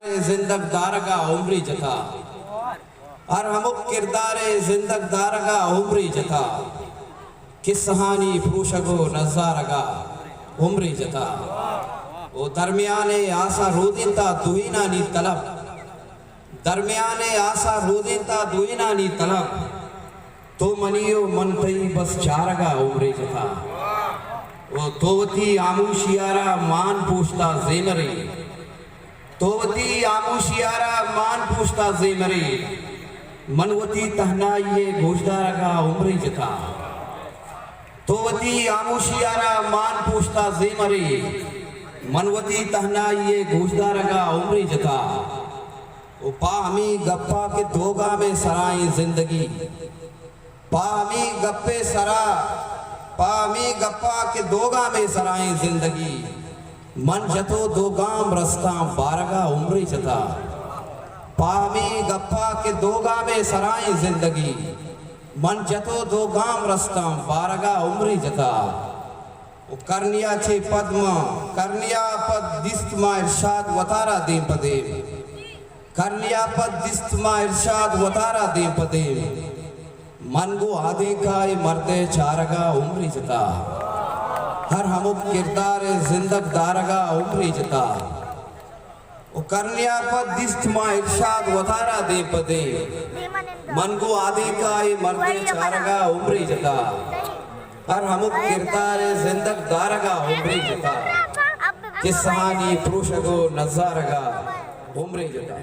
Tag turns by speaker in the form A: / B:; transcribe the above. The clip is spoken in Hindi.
A: जिंदग दारगा उम्री जथा हर हमुक किरदार जिंदग दारगा उम्री जथा किसहानी फूशगो नजारगा उम्री जथा वो दरमियाने आशा रोदिता दुईना नी तलब दरमियाने आशा रोदिता दुईना नी तलब तो मनियो मन पई बस चारगा उम्री जथा वो तोवती आमुशियारा मान पूछता जेमरे तोवती आमुशियारा मान पूछता जेमरे मनवती तहना ये गोशदारगा उम्री जथा तोवती आमुशियारा मान पूछता जेमरे मनवती तहना ये गोशदारगा उम्री जथा पामी गप्पा के दोगा में सराई जिंदगी पामी गप्पे सरा पामी गप्पा के दोगा में सराई जिंदगी मन जतो दो गाम रस्ता बारगा उम्री जता पामी गप्पा के दोगा में सराई जिंदगी मन जतो दो गाम रस्ता बारगा उम्री जता करनिया छे पद्म करनिया पद दिस्तमा इरशाद वतारा दे पदे करनिया पद दिस्तमा इरशाद वतारा दे पदे मन गो आदे का मर्दे चारगा उम्री जता हर हमुक किरदार जिंदग दारगा उम्री जता ओ करनिया पद दिस्तमा इरशाद वतारा दे पदे मन गो आदे का मर्दे चारगा उम्री जता हर हमुक किरदार जिंदग दारगा उम्री जता किसहानी पुरुषगो नजारगा उम्री जता